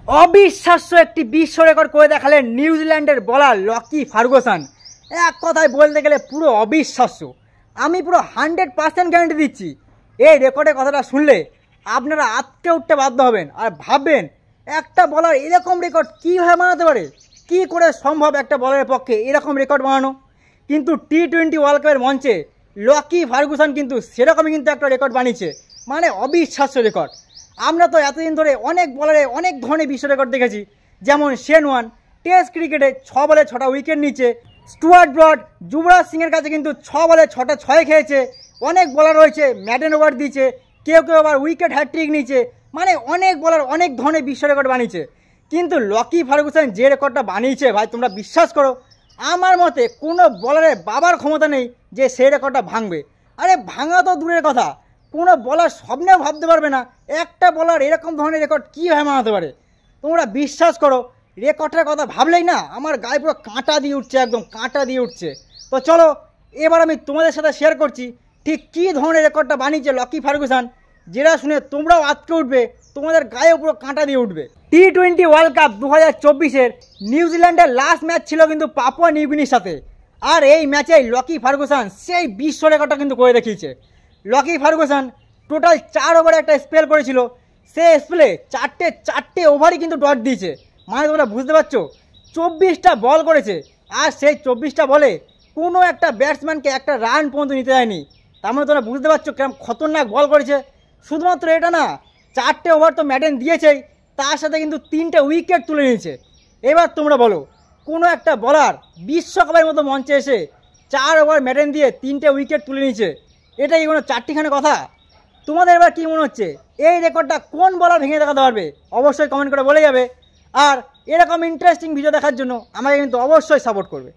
অবিশ্বাস্য একটি বিশ্ব রেকর্ড করে দেখালেন নিউজিল্যান্ডের বলার লকি ফার্গুসন। এক কথায় বলতে গেলে পুরো অবিশ্বাস্য। আমি পুরো 100% গ্যারান্টি দিচ্ছি, এই রেকর্ডের কথাটা শুনলে আপনারা আটকে উঠতে বাধ্য হবেন আর ভাববেন একটা বলার এরকম রেকর্ড কীভাবে বানাতে পারে, কি করে সম্ভব একটা বলারের পক্ষে এরকম রেকর্ড বানানো। কিন্তু টি-20 ওয়ার্ল্ড কাপের মঞ্চে লকি ফার্গুসন কিন্তু সেরকমই কিন্তু একটা রেকর্ড বানিয়েছে, মানে অবিশ্বাস্য রেকর্ড। আমরা তো এতদিন ধরে অনেক বলারে অনেক ধরনের বিশ্ব রেকর্ড দেখেছি, যেমন শেন ওয়ান টেস্ট ক্রিকেটে 6 বলে 6টা উইকেট নিচ্ছে, স্টুয়ার্ট ব্রড যুবরাজ সিংয়ের কাছে কিন্তু 6 বলে 6টা 6 খেয়েছে, অনেক বলার রয়েছে ম্যাডেন ওভার দিয়েছে, কেউ কেউ আবার উইকেট হ্যাট্রিক নিচ্ছে, মানে অনেক বলার অনেক ধরনের বিশ্ব রেকর্ড বানিয়েছে। কিন্তু লকি ফার্গুসন যে রেকর্ডটা বানিয়েছে ভাই, তোমরা বিশ্বাস করো আমার মতে কোনো বলারের বাবার ক্ষমতা নেই যে সেই রেকর্ডটা ভাঙবে। আরে ভাঙা তো দূরের কথা, কোনো বলার স্বপ্নেও ভাবতে পারবে না একটা বলার এরকম ধরনের রেকর্ড কীভাবে বানাতে পারে। তোমরা বিশ্বাস করো রেকর্ডের কথা ভাবলেই না আমার গায়ে পুরো কাঁটা দিয়ে উঠছে, একদম কাঁটা দিয়ে উঠছে। তো চলো এবার আমি তোমাদের সাথে শেয়ার করছি ঠিক কী ধরনের রেকর্ডটা বানিয়েছে লকি ফার্গুসন, যেটা শুনে তোমরাও আটকে উঠবে, তোমাদের গায়ে পুরো কাঁটা দিয়ে উঠবে। টি-20 ওয়ার্ল্ড কাপ 2024-এর নিউজিল্যান্ডের লাস্ট ম্যাচ ছিল কিন্তু পাপুয়া নিউগিনির সাথে, আর এই ম্যাচেই লকি ফার্গুসন সেই বিশ্ব রেকর্ডটা কিন্তু করে দেখিয়েছে। লকি ফার্গুসন টোটাল 4 ওভারে একটা স্পেল করেছিল, সে স্পেলে চারটে ওভারই কিন্তু ডট দিয়েছে, মানে তোমরা বুঝতে পারছো 24টা বল করেছে, আর সেই 24টা বলে কোনো একটা ব্যাটসম্যানকে একটা রান পর্যন্ত নিতে যায়নি। তার মানে তোমরা বুঝতে পারছো কেমন খতরনাক বল করেছে। শুধুমাত্র এটা না, 4টে ওভার তো ম্যাডেন দিয়েছেই, তার সাথে কিন্তু 3টে উইকেট তুলে নিয়েছে। এবার তোমরা বলো কোনো একটা বলার বিশ্বকাপের মতো মঞ্চে এসে 4 ওভার ম্যাডেন দিয়ে 3টে উইকেট তুলে নিয়েছে, এটা কি কোনো চারটিখানে কথা? তোমাদের এবার কী মনে হচ্ছে এই রেকর্ডটা কোন বলার ভেঙে দেখাতে পারবে? অবশ্যই কমেন্ট করে বলে যাবে। আর এরকম ইন্টারেস্টিং ভিডিও দেখার জন্য আমাকে কিন্তু অবশ্যই সাপোর্ট করবে।